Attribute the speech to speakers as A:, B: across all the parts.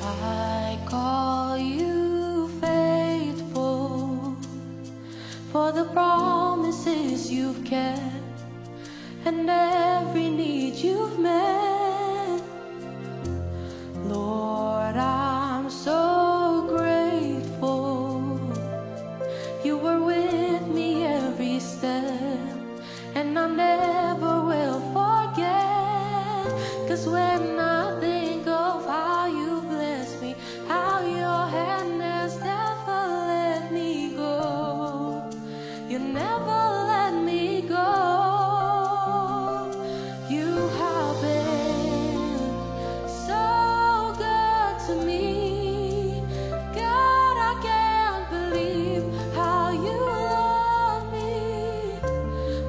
A: I call you faithful for the promises you've kept and every need you've met. Lord, I'm so grateful you were with me every step, and I never will forget. 'Cause when I think of how you blessed me, how your hand has never let me go, you never let me go. You have been so good to me. God, I can't believe how you love me.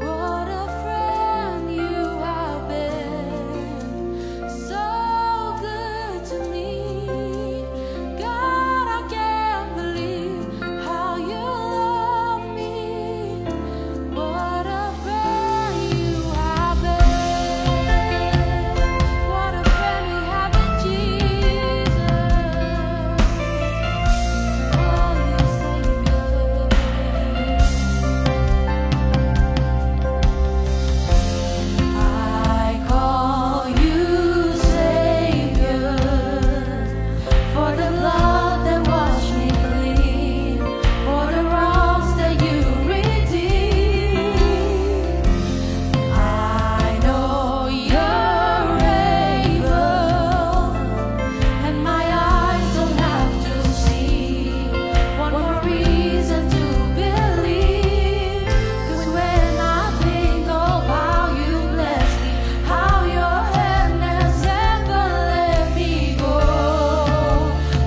A: What a friend you have been. So good to me. God, I can't believe how you love me. What a friend you have been. What a friend we have in Jesus. Oh, you Savior. I call you Savior for the blood that washed me clean, for the wrongs that you redeemed. I know you're able, and my eyes don't have to see one more reason to believe. 'Cause when I think of how you bless me, how your hand has never let me go,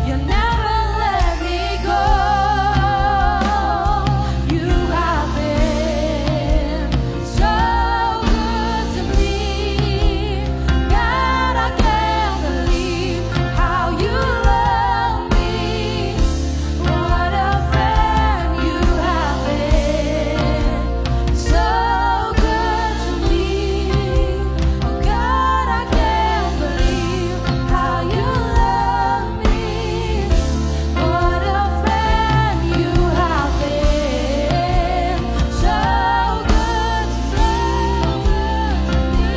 A: you never let me go. You have been so good to me. God, I can't believe how you love me. What a friend you have been. So good to me. Oh God, I can't believe how you love me. What a friend you have been. So good to me.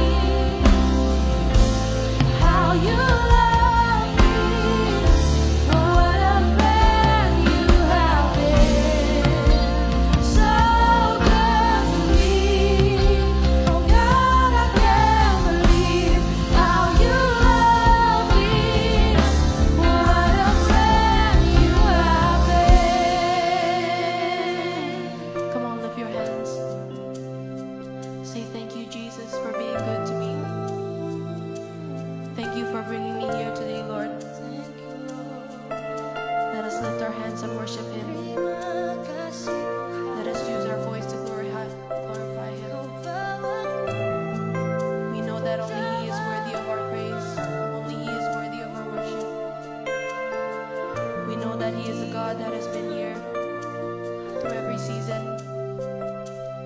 A: How you love me. What a friend you have been. So good to me. Oh God, I can't believe how you love me. What a friend you have been. Come on, lift your hands. Say thank you, Jesus, for being good to me. Thank you for bringing me here today, Lord. Let us lift our hands and worship Him. Let us use our voice to glorify Him. We know that only He is worthy of our praise. Only He is worthy of our worship. We know that He is a God that has been here through every season,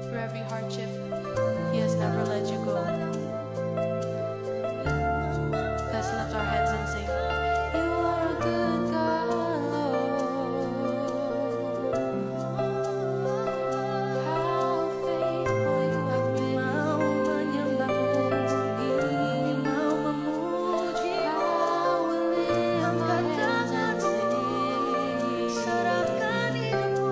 A: through every hardship. He has never let you go. Let's lift our hands and sing. You are a good God, Lord. How faithful you have been. Kau menyembahmu sendiri, mau memuji. I will lift my hands and sing. Serahkan hidupku.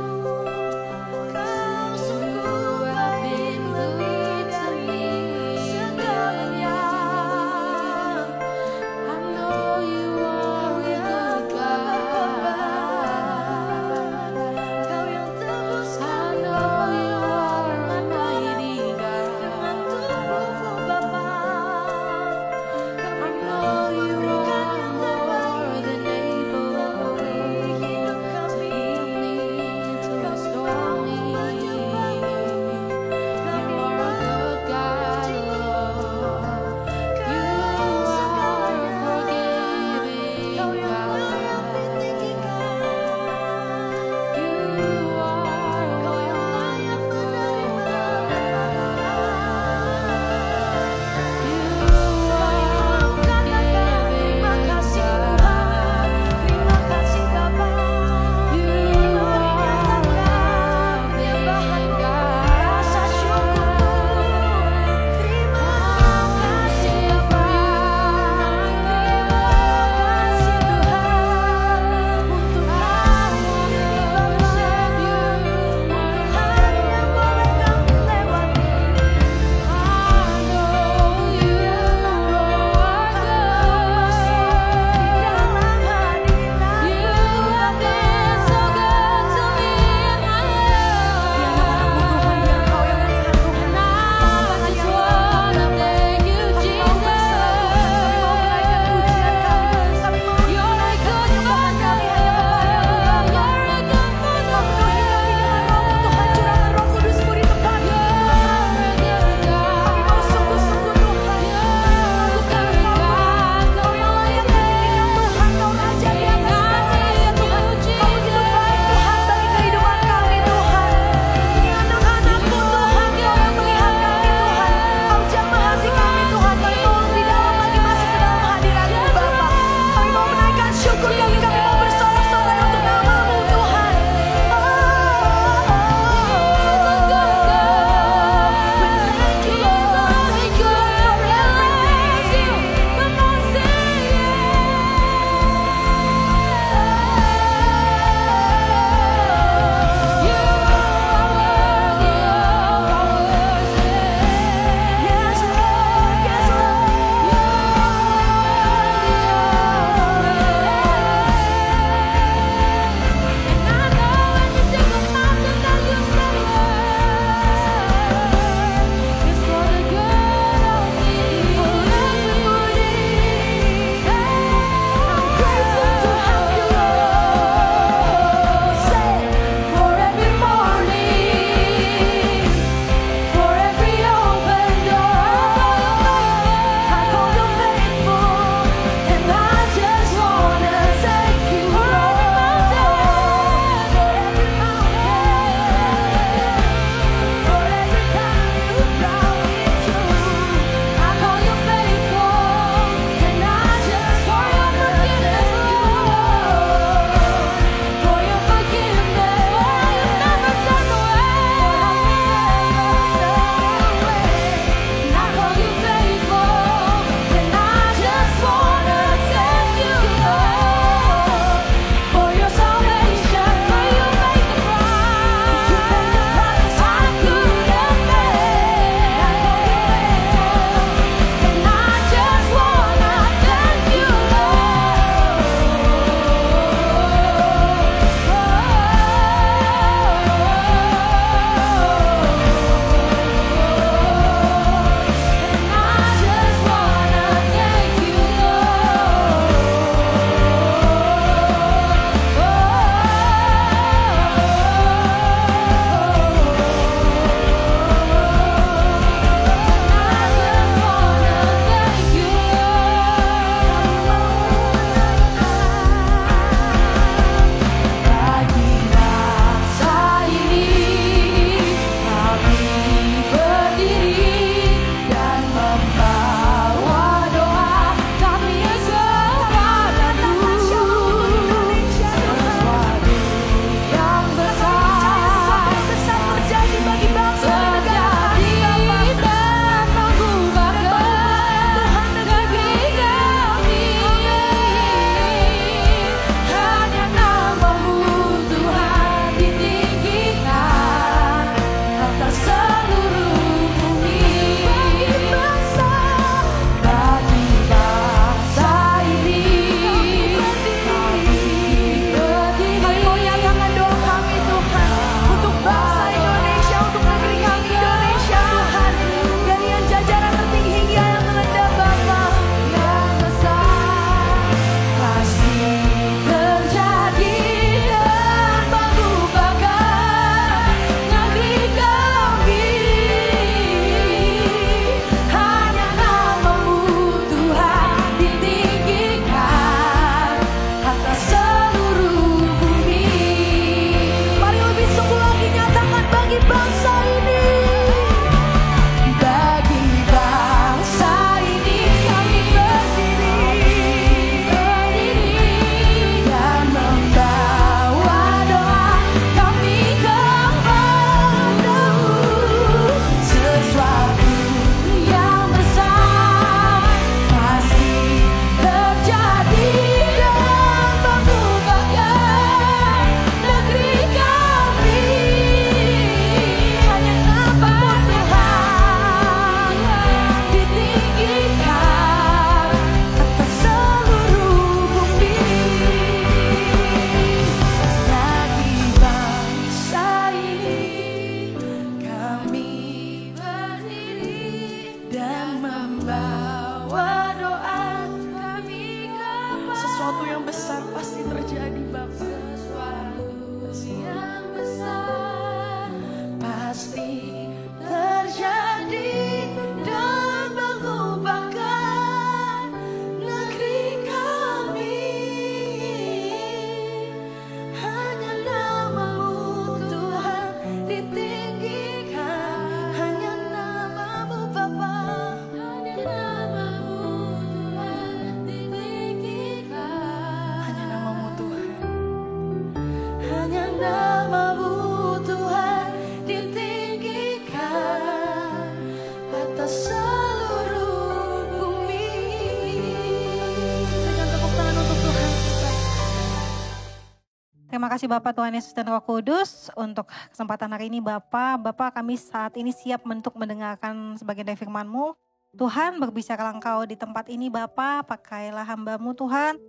B: Terima kasih Bapak, Tuhan Yesus dan Roh Kudus untuk kesempatan hari ini Bapak. Bapak, kami saat ini siap untuk mendengarkan sebagian dari firman-Mu. Tuhan, berbicaralah Engkau di tempat ini Bapak, pakailah hamba-Mu Tuhan.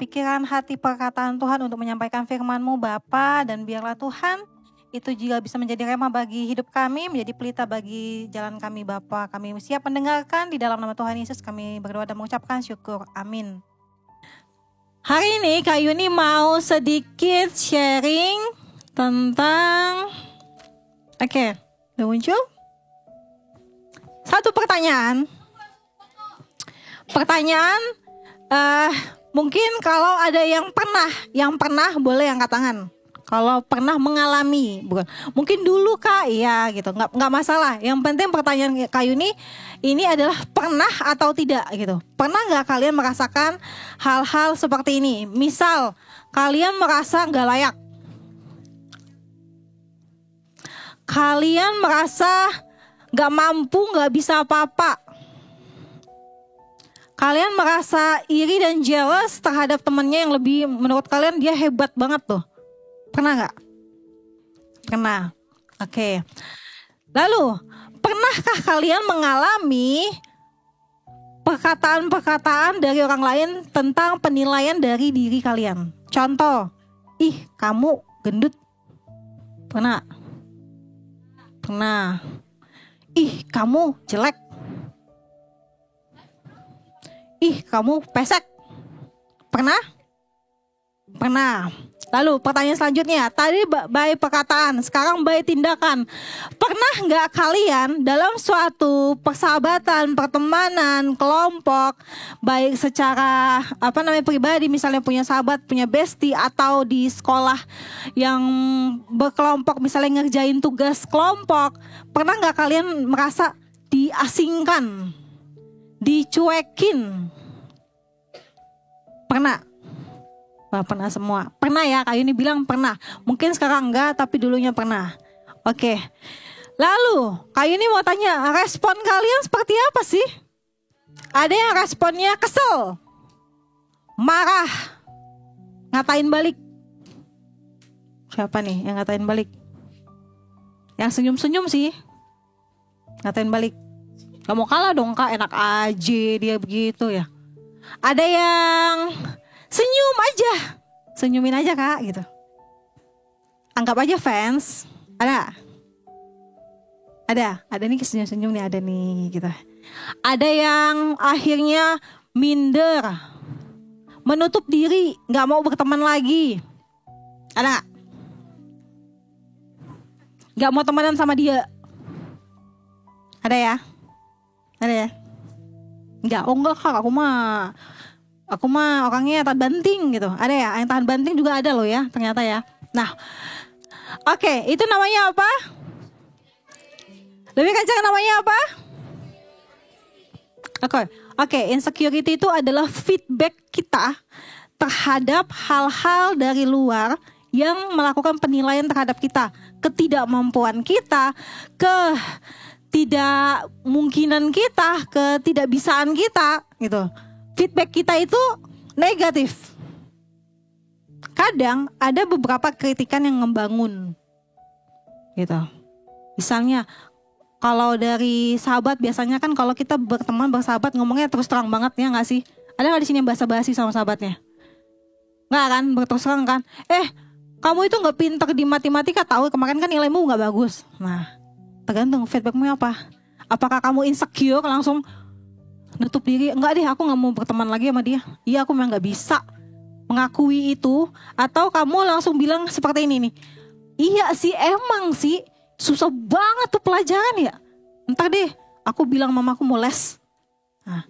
B: Pikiran, hati, perkataan Tuhan untuk menyampaikan firman-Mu Bapak. Dan biarlah Tuhan, itu juga bisa menjadi rema bagi hidup kami, menjadi pelita bagi jalan kami Bapak. Kami siap mendengarkan di dalam nama Tuhan Yesus. Kami berdoa dan mengucapkan syukur. Amin. Hari ini Kak Yuni mau sedikit sharing tentang udah muncul? Satu pertanyaan. Mungkin kalau ada yang pernah boleh angkat tangan. Kalau pernah mengalami, bukan. Mungkin dulu Kak, iya gitu, nggak masalah. Yang penting pertanyaan Kak Yuni ini adalah pernah atau tidak gitu. Pernah nggak kalian merasakan hal-hal seperti ini? Misal kalian merasa nggak layak, kalian merasa nggak mampu, nggak bisa apa-apa, kalian merasa iri dan jealous terhadap temannya yang lebih menurut kalian dia hebat banget tuh. Pernah nggak? Pernah. Oke. Lalu, pernahkah kalian mengalami perkataan-perkataan dari orang lain tentang penilaian dari diri kalian? Contoh, ih kamu gendut. Pernah? Pernah. Ih kamu jelek. Ih kamu pesek. Pernah? Pernah. Lalu pertanyaan selanjutnya, tadi by perkataan, sekarang by tindakan. Pernah nggak kalian dalam suatu persahabatan, pertemanan, kelompok, baik secara pribadi, misalnya punya sahabat, punya bestie, atau di sekolah yang berkelompok, misalnya ngerjain tugas kelompok, pernah nggak kalian merasa diasingkan, dicuekin? Pernah? Wah, pernah semua. Pernah ya, Kak Yuni bilang pernah. Mungkin sekarang enggak, tapi dulunya pernah. Oke. Lalu, Kak Yuni mau tanya, respon kalian seperti apa sih? Ada yang responnya kesel, marah, ngatain balik. Siapa nih yang ngatain balik? Yang senyum-senyum sih. Ngatain balik. Gak mau kalah dong Kak, enak aja dia begitu ya. Ada yang senyum aja, senyumin aja Kak gitu. Anggap aja fans. Ada nih senyum-senyum nih, ada nih gitu. Ada yang akhirnya minder, menutup diri, nggak mau berteman lagi. Ada nggak? Nggak mau temenan sama dia. Ada ya? Ada ya? Enggak Kak, aku mah orangnya tahan banting gitu. Ada ya, yang tahan banting juga ada loh ya ternyata ya. Nah, oke, itu namanya apa? Lebih kencang namanya apa? Oke, insecurity itu adalah feedback kita terhadap hal-hal dari luar yang melakukan penilaian terhadap kita. Ketidakmampuan kita, ketidakmungkinan kita, ketidakbisaan kita gitu. Feedback kita itu negatif. Kadang ada beberapa kritikan yang membangun gitu. Misalnya kalau dari sahabat, biasanya kan kalau kita berteman, bersahabat, ngomongnya terus terang banget ya gak sih? Ada gak di sini yang basa-basi sama sahabatnya? Gak kan? Berterus terang kan? Kamu itu gak pinter di matematika, tahu kemarin kan nilaimu gak bagus. Nah, tergantung feedbackmu apa. Apakah kamu insecure langsung nutup diri, enggak deh aku gak mau berteman lagi sama dia. Iya aku memang gak bisa mengakui itu. Atau kamu langsung bilang seperti ini nih, iya sih emang sih susah banget tuh pelajaran ya. Entar deh aku bilang mamaku mau les. Nah,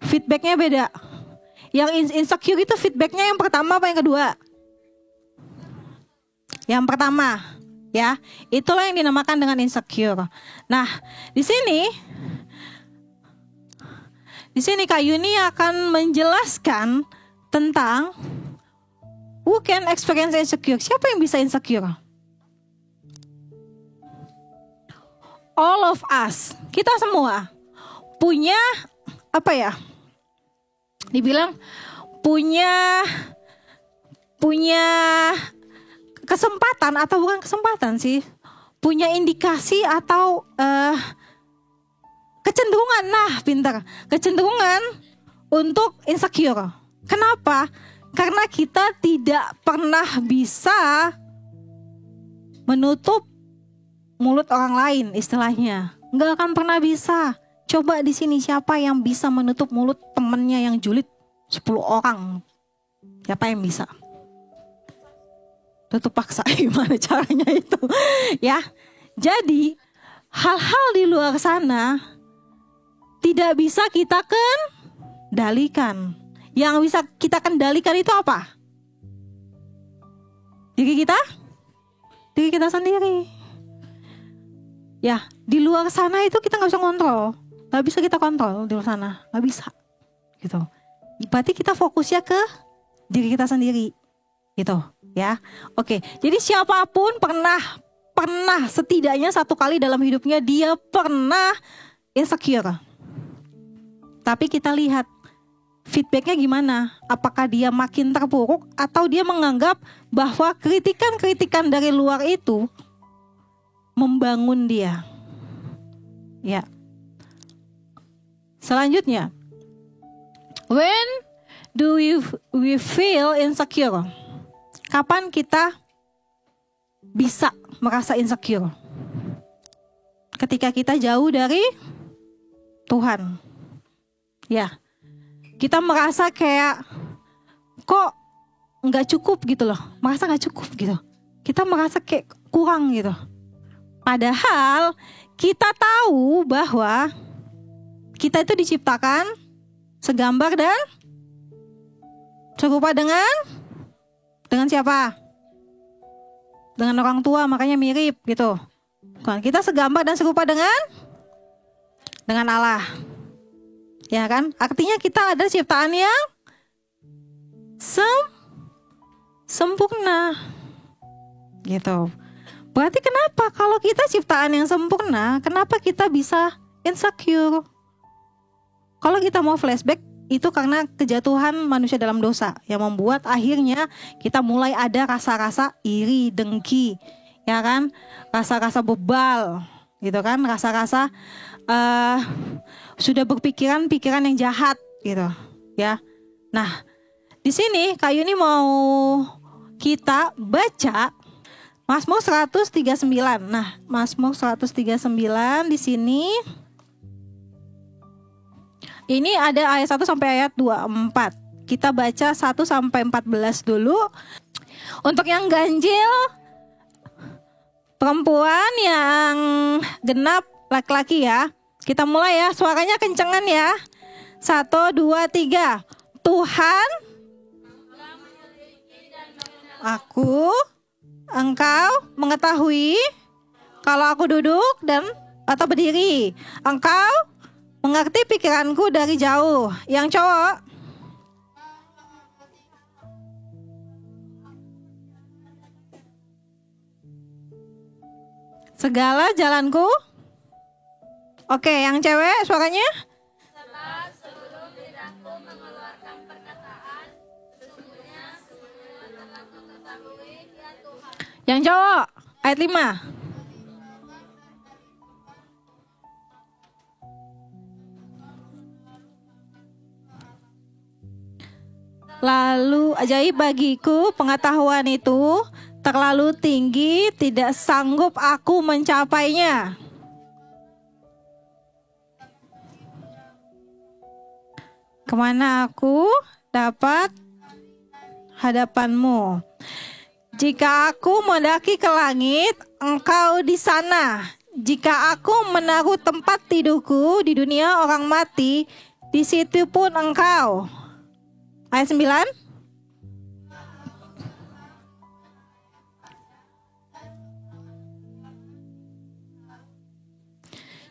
B: feedbacknya beda. Yang insecure itu feedbacknya yang pertama apa yang kedua? Yang pertama ya, itulah yang dinamakan dengan insecure. Nah di sini Kak Yuni akan menjelaskan tentang who can experience insecure. Siapa yang bisa insecure? All of us. Kita semua punya dibilang punya punya kesempatan atau bukan kesempatan sih, punya indikasi atau kecenderungan, pintar, kecenderungan untuk insecure. Kenapa? Karena kita tidak pernah bisa menutup mulut orang lain, istilahnya. Nggak akan pernah bisa. Coba di sini siapa yang bisa menutup mulut temennya yang julid 10 orang? Siapa yang bisa? Tutup paksa. Gimana caranya itu? Ya. Jadi hal-hal di luar sana tidak bisa kita kendalikan. Yang bisa kita kendalikan itu apa? Diri kita? Diri kita sendiri. Ya, di luar sana itu kita nggak bisa kontrol. Nggak bisa kita kontrol di luar sana. Nggak bisa. Gitu. Berarti kita fokusnya ke diri kita sendiri. Gitu. Ya. Oke. Jadi siapapun pernah setidaknya satu kali dalam hidupnya dia pernah insecure. Tapi kita lihat feedbacknya gimana? Apakah dia makin terpuruk atau dia menganggap bahwa kritikan-kritikan dari luar itu membangun dia? Ya. Selanjutnya, when do we feel insecure? Kapan kita bisa merasa insecure? Ketika kita jauh dari Tuhan. Ya. Kita merasa kayak kok nggak cukup gitu loh, merasa nggak cukup gitu. Kita merasa kayak kurang gitu. Padahal kita tahu bahwa kita itu diciptakan segambar dan serupa dengan siapa? Dengan orang tua, makanya mirip gitu. Kita segambar dan serupa dengan Allah. Ya kan? Artinya kita ada ciptaan yang sempurna. Gitu. Berarti kenapa kalau kita ciptaan yang sempurna, kenapa kita bisa insecure? Kalau kita mau flashback, itu karena kejatuhan manusia dalam dosa yang membuat akhirnya kita mulai ada rasa-rasa iri, dengki, ya kan? Rasa-rasa bebal, gitu kan? Rasa-rasa sudah berpikiran yang jahat gitu ya. Nah, di sini Kak Yuni mau kita baca Mazmur 139. Nah, Mazmur 139 di sini ini ada ayat 1 sampai ayat 24. Kita baca 1 sampai 14 dulu. Untuk yang ganjil perempuan, yang genap laki-laki ya. Kita mulai ya, suaranya kencengan ya. 1, 2, 3. Tuhan, engkau mengetahui kalau aku duduk atau berdiri. Engkau mengerti pikiranku dari jauh. Yang cowok, segala jalanku. Oke, yang cewek suaranya? Sebab sebelum lidahku mengeluarkan perkataan, sesungguhnya telah mengetahui ya Tuhan. Yang cowok, ayat 5. Lalu ajaib bagiku pengetahuan itu, terlalu tinggi, tidak sanggup aku mencapainya. Kemana aku dapat hadapanmu? Jika aku mendaki ke langit, engkau di sana. Jika aku menaruh tempat tidurku di dunia orang mati, di situ pun engkau. Ayat 9.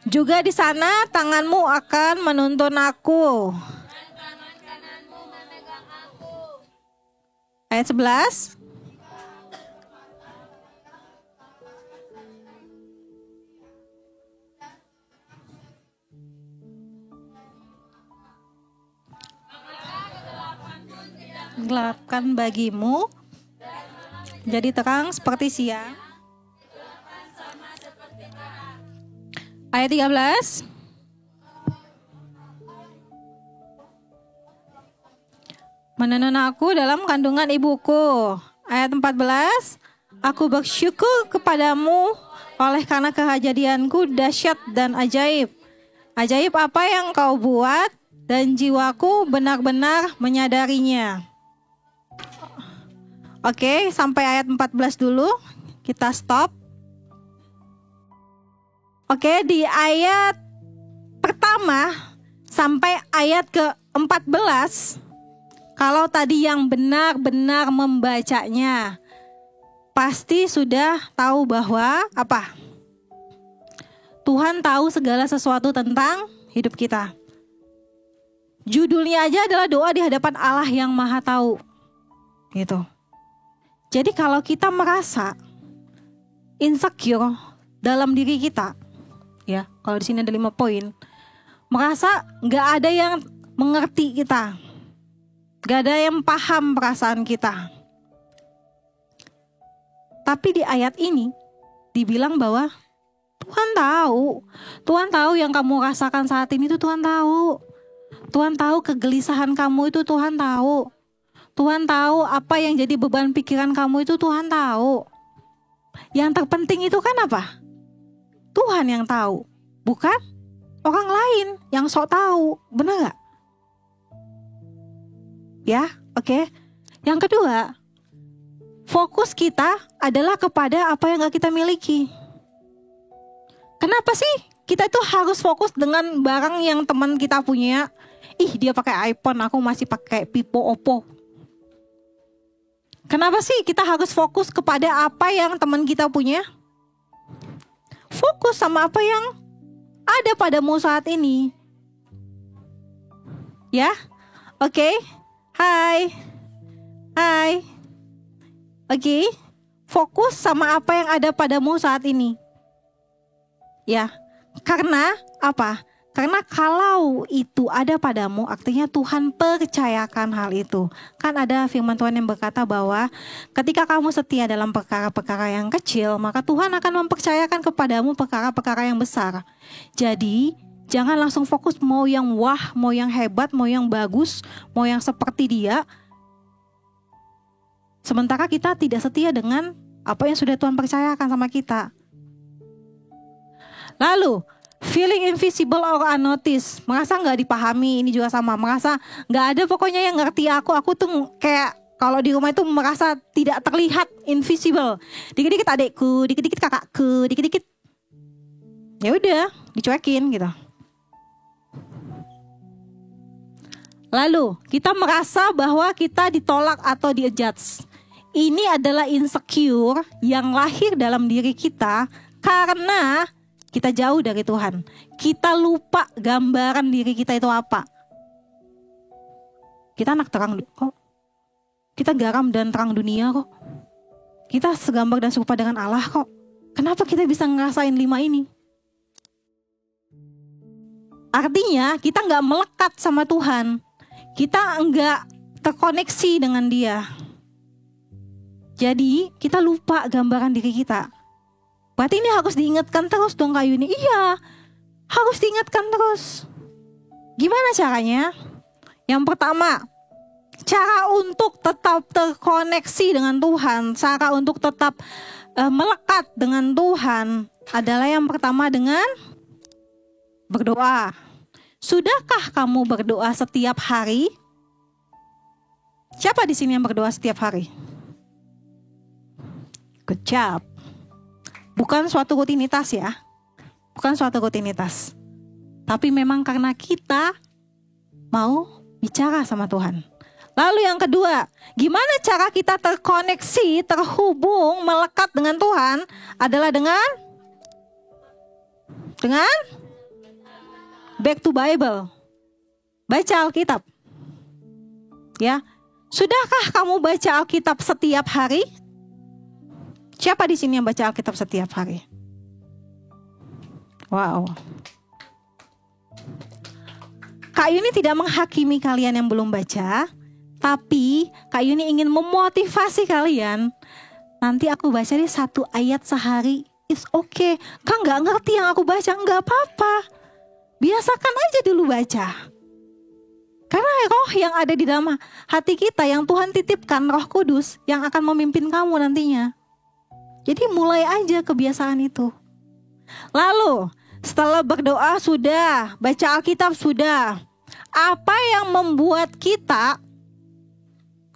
B: Juga di sana tanganmu akan menuntun aku. Ayat 11. Gelapkan bagimu jadi terang seperti siang. Ayat 13. Menenun aku dalam kandungan ibuku. Ayat 14. Aku bersyukur kepadamu oleh karena kejadianku dahsyat dan ajaib. Ajaib apa yang kau buat dan jiwaku benar-benar menyadarinya. Oke, sampai ayat 14 dulu. Kita stop. Oke, di ayat pertama sampai ayat ke-14, kalau tadi yang benar-benar membacanya pasti sudah tahu bahwa apa? Tuhan tahu segala sesuatu tentang hidup kita. Judulnya aja adalah doa di hadapan Allah yang Maha Tahu. Gitu. Jadi kalau kita merasa insecure dalam diri kita, ya, kalau di sini ada 5 poin. Merasa nggak ada yang mengerti kita, nggak ada yang paham perasaan kita. Tapi di ayat ini dibilang bahwa Tuhan tahu yang kamu rasakan saat ini itu Tuhan tahu. Tuhan tahu kegelisahan kamu itu Tuhan tahu. Tuhan tahu apa yang jadi beban pikiran kamu itu Tuhan tahu. Yang terpenting itu kan apa? Tuhan yang tahu, bukan orang lain yang sok tahu, benar gak? Ya, oke. Yang kedua, fokus kita adalah kepada apa yang gak kita miliki. Kenapa sih kita itu harus fokus dengan barang yang teman kita punya? Ih, dia pakai iPhone, aku masih pakai Vivo, Oppo. Kenapa sih kita harus fokus kepada apa yang teman kita punya? Fokus sama apa yang ada padamu saat ini. Ya, oke. Hai. Oke. Fokus sama apa yang ada padamu saat ini. Ya, karena apa? Karena kalau itu ada padamu, artinya Tuhan percayakan hal itu. Kan ada firman Tuhan yang berkata bahwa ketika kamu setia dalam perkara-perkara yang kecil, maka Tuhan akan mempercayakan kepadamu perkara-perkara yang besar. Jadi, jangan langsung fokus mau yang wah, mau yang hebat, mau yang bagus, mau yang seperti dia. Sementara kita tidak setia dengan apa yang sudah Tuhan percayakan sama kita. Lalu, feeling invisible or unnoticed, merasa nggak dipahami, ini juga sama, merasa nggak ada pokoknya yang ngerti aku tuh kayak kalau di rumah itu merasa tidak terlihat, invisible. Dikit-dikit adekku, dikit-dikit kakakku, dikit-dikit ya udah dicuekin gitu. Lalu kita merasa bahwa kita ditolak atau di-judge. Ini adalah insecure yang lahir dalam diri kita karena kita jauh dari Tuhan. Kita lupa gambaran diri kita itu apa. Kita anak terang kok. Kita garam dan terang dunia kok. Kita segambar dan serupa dengan Allah kok. Kenapa kita bisa ngerasain 5 ini? Artinya kita gak melekat sama Tuhan. Kita gak terkoneksi dengan Dia. Jadi kita lupa gambaran diri kita. Berarti ini harus diingatkan terus dong Kak Yuni. Iya, harus diingatkan terus. Gimana caranya? Yang pertama, cara untuk tetap terkoneksi dengan Tuhan, cara untuk tetap melekat dengan Tuhan adalah yang pertama dengan berdoa. Sudahkah kamu berdoa setiap hari? Siapa di sini yang berdoa setiap hari? Good job. Bukan suatu rutinitas ya. Bukan suatu rutinitas. Tapi memang karena kita mau bicara sama Tuhan. Lalu yang kedua, gimana cara kita terkoneksi, terhubung, melekat dengan Tuhan adalah dengan back to Bible. Baca Alkitab. Ya. Sudahkah kamu baca Alkitab setiap hari? Siapa di sini yang baca Alkitab setiap hari? Wow. Kak Yuni tidak menghakimi kalian yang belum baca, tapi Kak Yuni ingin memotivasi kalian nanti aku baca deh 1 ayat sehari. It's okay. Kak nggak ngerti yang aku baca, nggak apa-apa. Biasakan aja dulu baca. Karena roh yang ada di dalam hati kita, yang Tuhan titipkan, Roh Kudus, yang akan memimpin kamu nantinya. Jadi mulai aja kebiasaan itu. Lalu setelah berdoa sudah, baca Alkitab sudah, apa yang membuat kita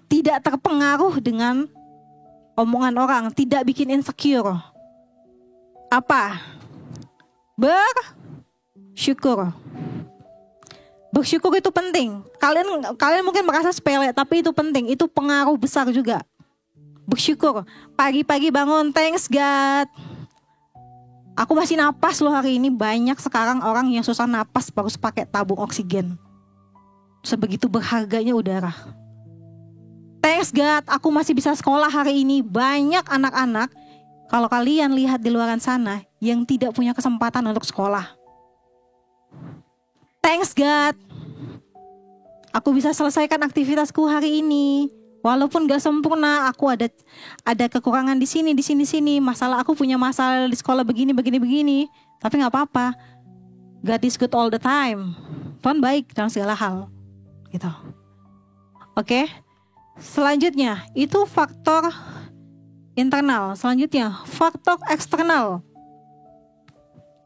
B: tidak terpengaruh dengan omongan orang, tidak bikin insecure? Apa? Bersyukur. Bersyukur itu penting. Kalian mungkin merasa sepele, tapi itu penting. Itu pengaruh besar juga. Bersyukur. Pagi-pagi bangun, thanks God. Aku masih napas loh hari ini. Banyak sekarang orang yang susah napas harus pakai tabung oksigen. Sebegitu berharganya udara. Thanks God, aku masih bisa sekolah hari ini. Banyak anak-anak, kalau kalian lihat di luaran sana, yang tidak punya kesempatan untuk sekolah. Thanks God, aku bisa selesaikan aktivitasku hari ini. Walaupun gak sempurna, aku ada kekurangan di sini. Masalah, aku punya masalah di sekolah begini. Tapi gak apa-apa. God is good all the time. Tuhan baik dalam segala hal. Gitu. Oke. Selanjutnya, itu faktor internal. Selanjutnya, faktor eksternal.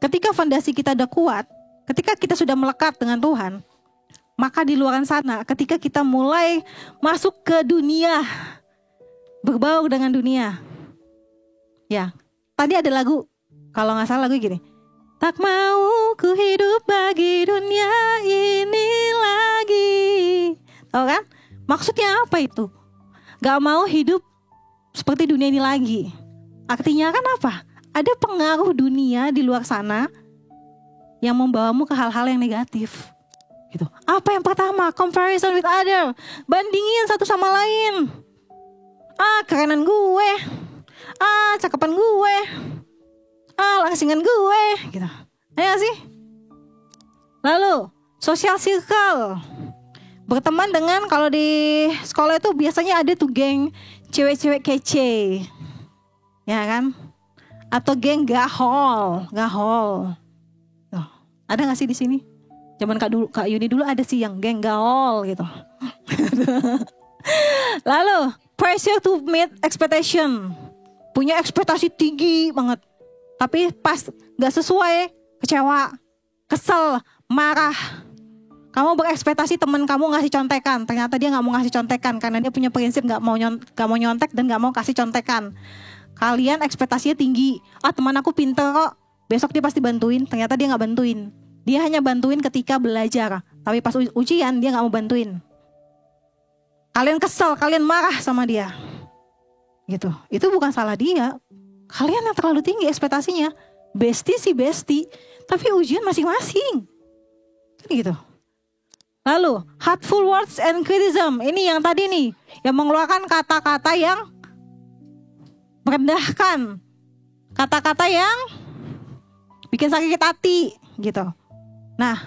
B: Ketika fondasi kita udah kuat, ketika kita sudah melekat dengan Tuhan, maka di luar sana, ketika kita mulai masuk ke dunia, berbau dengan dunia. Ya, tadi ada lagu, kalau gak salah lagu gini. Tak mau ku hidup bagi dunia ini lagi. Tahu kan? Maksudnya apa itu? Gak mau hidup seperti dunia ini lagi. Artinya kan apa? Ada pengaruh dunia di luar sana yang membawamu ke hal-hal yang negatif. Gitu. Apa yang pertama? Comparison with other. Bandingin satu sama lain. Kerenan gue. Cakapan gue. Langsingan gue. Gitu. Ayo sih. Lalu, social circle. Berteman dengan, kalau di sekolah itu biasanya ada tuh geng cewek-cewek kece. Ya kan? Atau geng gahol. Tuh. Ada gak sih di sini? Zaman Kak Yuni dulu ada sih yang geng gaul gitu. Lalu pressure to meet expectation. Punya ekspektasi tinggi banget. Tapi pas gak sesuai, kecewa, kesel, marah. Kamu berekspektasi teman kamu ngasih contekan, ternyata dia gak mau ngasih contekan karena dia punya prinsip gak mau nyontek dan gak mau kasih contekan. Kalian ekspektasinya tinggi. Teman aku pinter kok, besok dia pasti bantuin, ternyata dia gak bantuin. Dia hanya bantuin ketika belajar, tapi pas ujian dia gak mau bantuin. Kalian kesel, kalian marah sama dia. Gitu. Itu bukan salah dia. Kalian yang terlalu tinggi ekspektasinya. Bestie sih bestie, tapi ujian masing-masing. Gitu. Lalu, hurtful words and criticism. Ini yang tadi nih, yang mengeluarkan kata-kata yang merendahkan. Kata-kata yang bikin sakit hati, gitu. Nah,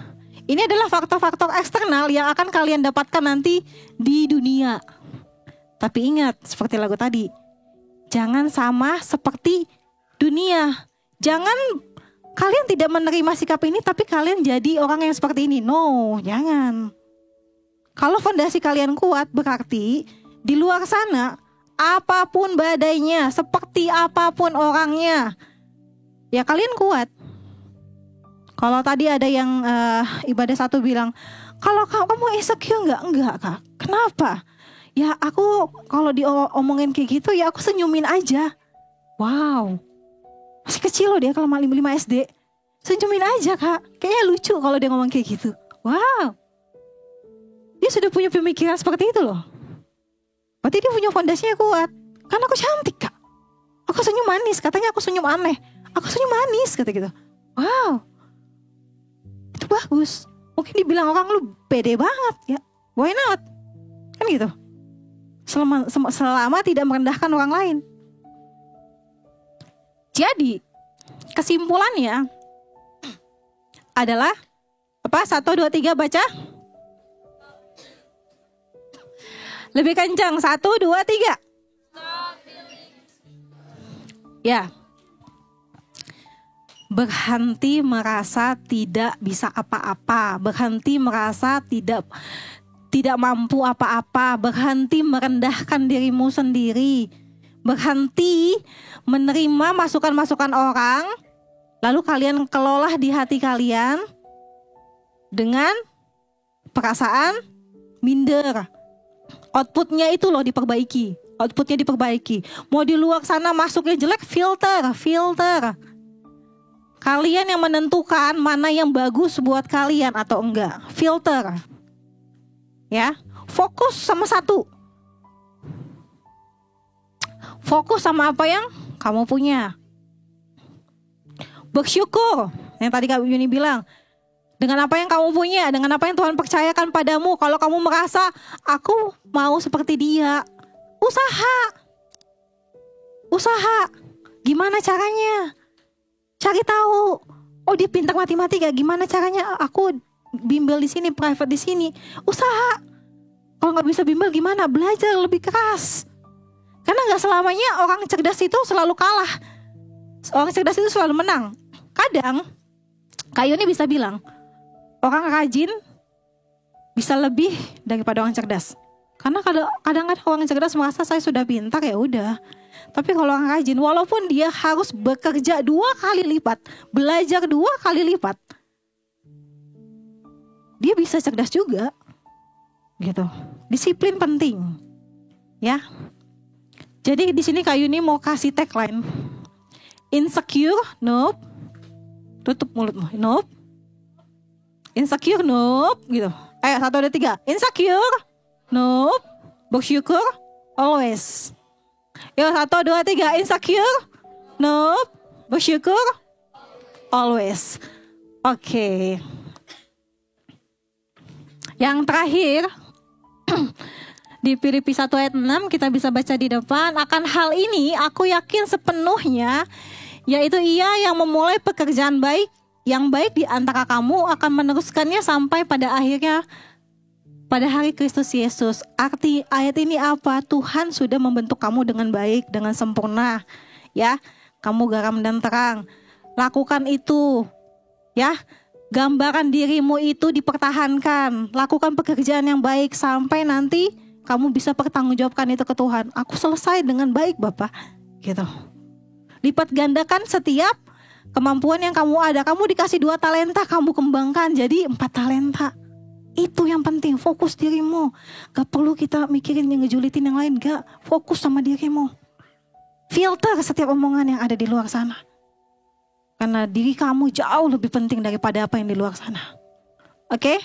B: ini adalah faktor-faktor eksternal yang akan kalian dapatkan nanti di dunia. Tapi ingat, seperti lagu tadi, jangan sama seperti dunia. Jangan kalian tidak menerima sikap ini, tapi kalian jadi orang yang seperti ini. No, jangan. Kalau fondasi kalian kuat, berarti di luar sana, apapun badainya, seperti apapun orangnya, ya kalian kuat. Kalau tadi ada yang ibadah satu bilang, kalau kamu insecure enggak Kak. Kenapa? Ya aku kalau diomongin kayak gitu ya aku senyumin aja. Wow. Masih kecil loh dia kalau 5 SD. Senyumin aja Kak. Kayaknya lucu kalau dia ngomong kayak gitu. Wow. Dia sudah punya pemikiran seperti itu loh. Berarti dia punya fondasinya kuat. Karena aku cantik Kak. Aku senyum manis. Katanya aku senyum aneh. Aku senyum manis kata gitu. Wow. Itu bagus. Mungkin dibilang orang lu pede banget ya. Why not? Kan gitu. Selama tidak merendahkan orang lain. Jadi kesimpulannya adalah apa? 1, 2, 3 baca. Lebih kencang. 1, 2, 3. Ya. Berhenti merasa tidak bisa apa-apa, berhenti merasa tidak mampu apa-apa, berhenti merendahkan dirimu sendiri, berhenti menerima masukan-masukan orang, lalu kalian kelola di hati kalian dengan perasaan minder. Outputnya itu loh diperbaiki, Mau di luar sana masuknya jelek, filter. Kalian yang menentukan mana yang bagus buat kalian atau enggak. Filter. Ya, fokus sama satu. Fokus sama apa yang kamu punya. Bersyukur. Yang tadi Kak Yuni bilang, dengan apa yang kamu punya, dengan apa yang Tuhan percayakan padamu. Kalau kamu merasa aku mau seperti dia, usaha. Gimana caranya? Cari tahu. Oh, dia pintar matematika, gimana caranya? Aku bimbel di sini, private di sini. Usaha. Kalau nggak bisa bimbel gimana? Belajar lebih keras. Karena nggak selamanya orang cerdas itu selalu kalah. Orang cerdas itu selalu menang. Kadang Kak Yuni bisa bilang, orang rajin bisa lebih daripada orang cerdas. Karena kadang-kadang orang cerdas merasa saya sudah pintar, ya udah. Tapi kalau orang rajin, walaupun dia harus bekerja 2 kali lipat, belajar 2 kali lipat, dia bisa cerdas juga, gitu. Disiplin penting, ya. Jadi di sini Kak Yuni mau kasih tagline, insecure, nope. Tutup mulutmu, nope. Insecure, nope, gitu. 1, 2, 3. Insecure, nope. Bersyukur, always. 1, 2, 3. Insecure, nope. Bersyukur, always. Oke. Yang terakhir di Filipi 1 ayat 6 kita bisa baca di depan, akan hal ini aku yakin sepenuhnya, yaitu Ia yang memulai pekerjaan yang baik di antara kamu akan meneruskannya sampai pada akhirnya pada hari Kristus Yesus. Arti ayat ini apa? Tuhan sudah membentuk kamu dengan baik, dengan sempurna, ya. Kamu garam dan terang. Lakukan itu, ya. Gambaran dirimu itu dipertahankan. Lakukan pekerjaan yang baik sampai nanti kamu bisa pertanggungjawabkan itu ke Tuhan. Aku selesai dengan baik, Bapak, gitu. Lipat gandakan setiap kemampuan yang kamu ada. Kamu dikasih 2 talenta, kamu kembangkan jadi 4 talenta. Itu yang penting, fokus dirimu. Gak perlu kita mikirin yang ngejulitin yang lain, gak. Fokus sama dirimu. Filter setiap omongan yang ada di luar sana. Karena diri kamu jauh lebih penting daripada apa yang di luar sana. Oke?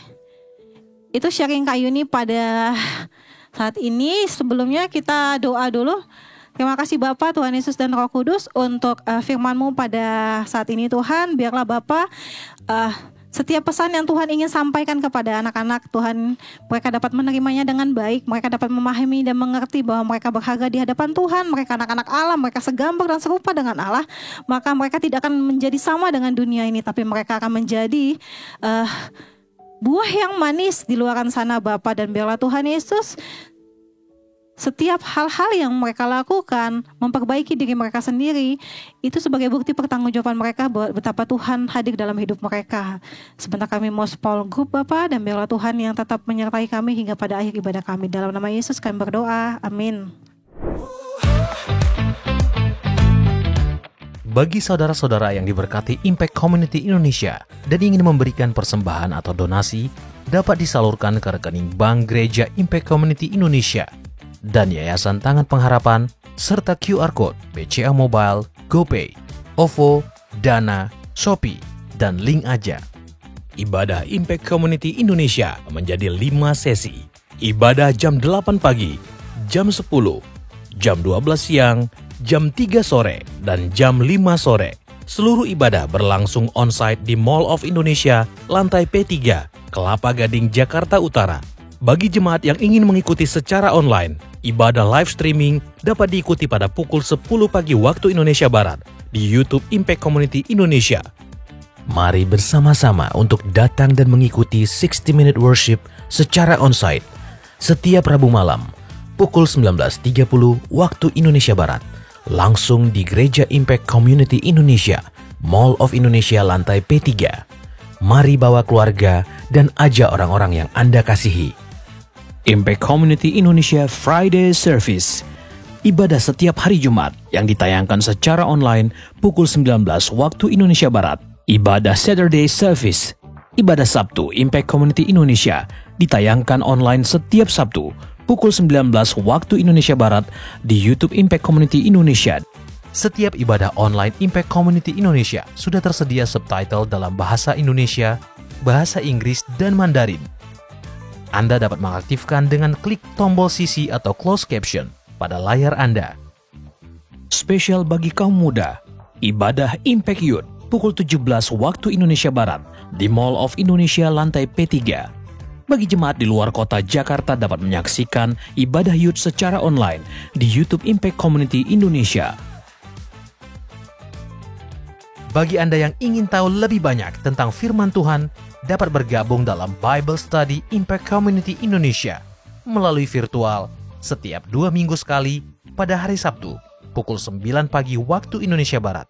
B: Itu sharing Kak Yuni pada saat ini. Sebelumnya kita doa dulu. Terima kasih Bapa, Tuhan Yesus dan Roh Kudus untuk firman-Mu pada saat ini Tuhan. Biarlah Bapa setiap pesan yang Tuhan ingin sampaikan kepada anak-anak Tuhan, mereka dapat menerimanya dengan baik. Mereka dapat memahami dan mengerti bahwa mereka berharga di hadapan Tuhan. Mereka anak-anak Allah, mereka segambar dan serupa dengan Allah. Maka mereka tidak akan menjadi sama dengan dunia ini, tapi mereka akan menjadi buah yang manis di luar sana Bapa. Dan biarlah Tuhan Yesus setiap hal-hal yang mereka lakukan, memperbaiki diri mereka sendiri, itu sebagai bukti pertanggungjawaban mereka bahwa betapa Tuhan hadir dalam hidup mereka. Sebentar kami mau small group Bapa, dan biarlah Tuhan yang tetap menyertai kami hingga pada akhir ibadah kami. Dalam nama Yesus kami berdoa, amin.
C: Bagi saudara-saudara yang diberkati Impact Community Indonesia dan ingin memberikan persembahan atau donasi, dapat disalurkan ke rekening Bank Gereja Impact Community Indonesia dan Yayasan Tangan Pengharapan, serta QR Code BCA Mobile, GoPay, OVO, Dana, Shopee, dan Link Aja. Ibadah Impact Community Indonesia menjadi 5 sesi. Ibadah jam 8 pagi, jam 10, jam 12 siang, jam 3 sore, dan jam 5 sore. Seluruh ibadah berlangsung on-site di Mall of Indonesia, lantai P3, Kelapa Gading, Jakarta Utara. Bagi jemaat yang ingin mengikuti secara online, ibadah live streaming dapat diikuti pada pukul 10 pagi waktu Indonesia Barat di YouTube Impact Community Indonesia. Mari bersama-sama untuk datang dan mengikuti 60 Minute Worship secara onsite setiap Rabu malam pukul 19.30 waktu Indonesia Barat, langsung di Gereja Impact Community Indonesia, Mall of Indonesia lantai P3. Mari bawa keluarga dan ajak orang-orang yang Anda kasihi. Impact Community Indonesia Friday Service. Ibadah setiap hari Jumat yang ditayangkan secara online pukul 19 waktu Indonesia Barat. Ibadah Saturday Service. Ibadah Sabtu Impact Community Indonesia ditayangkan online setiap Sabtu pukul 19 waktu Indonesia Barat di YouTube Impact Community Indonesia. Setiap ibadah online Impact Community Indonesia sudah tersedia subtitle dalam bahasa Indonesia, bahasa Inggris, dan Mandarin. Anda dapat mengaktifkan dengan klik tombol CC atau closed caption pada layar Anda. Spesial bagi kaum muda, ibadah Impact Youth pukul 17 waktu Indonesia Barat di Mall of Indonesia lantai P3. Bagi jemaat di luar kota Jakarta dapat menyaksikan ibadah youth secara online di YouTube Impact Community Indonesia. Bagi Anda yang ingin tahu lebih banyak tentang firman Tuhan, dapat bergabung dalam Bible Study Impact Community Indonesia melalui virtual setiap 2 minggu sekali pada hari Sabtu pukul 9 pagi waktu Indonesia Barat.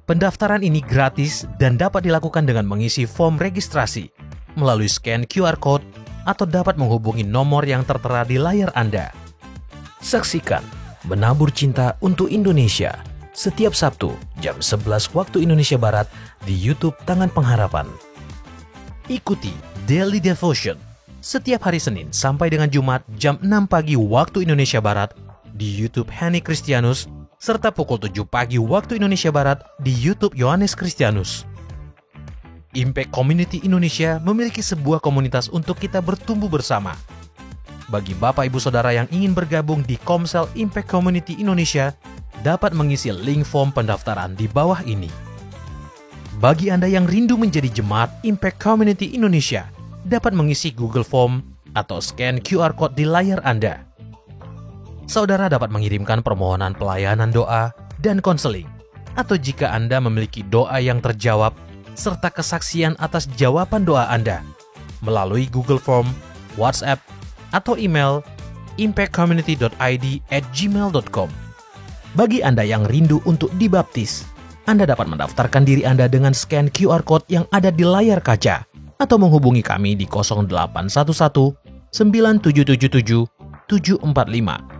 C: Pendaftaran ini gratis dan dapat dilakukan dengan mengisi form registrasi melalui scan QR Code atau dapat menghubungi nomor yang tertera di layar Anda. Saksikan Menabur Cinta untuk Indonesia setiap Sabtu jam 11 waktu Indonesia Barat di YouTube Tangan Pengharapan. Ikuti Daily Devotion setiap hari Senin sampai dengan Jumat jam 6 pagi waktu Indonesia Barat di YouTube Henny Kristianus serta pukul 7 pagi waktu Indonesia Barat di YouTube Yohanes Kristianus. Impact Community Indonesia memiliki sebuah komunitas untuk kita bertumbuh bersama. Bagi Bapak Ibu Saudara yang ingin bergabung di Komsel Impact Community Indonesia, dapat mengisi link form pendaftaran di bawah ini. Bagi Anda yang rindu menjadi jemaat Impact Community Indonesia, dapat mengisi Google Form atau scan QR Code di layar Anda. Saudara dapat mengirimkan permohonan pelayanan doa dan konseling, atau jika Anda memiliki doa yang terjawab, serta kesaksian atas jawaban doa Anda melalui Google Form, WhatsApp, atau email impactcommunity.id@gmail.com. Bagi Anda yang rindu untuk dibaptis, Anda dapat mendaftarkan diri Anda dengan scan QR Code yang ada di layar kaca atau menghubungi kami di 0811 9777 745.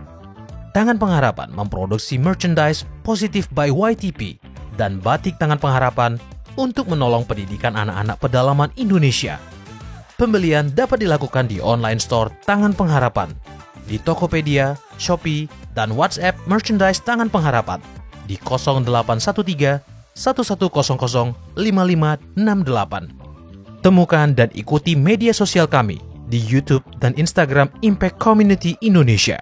C: Tangan Pengharapan memproduksi merchandise Positive by YTP dan batik Tangan Pengharapan untuk menolong pendidikan anak-anak pedalaman Indonesia. Pembelian dapat dilakukan di online store Tangan Pengharapan, di Tokopedia, Shopee, dan WhatsApp merchandise Tangan Pengharapan di 0813 1100 5568. Temukan dan ikuti media sosial kami di YouTube dan Instagram Impact Community Indonesia.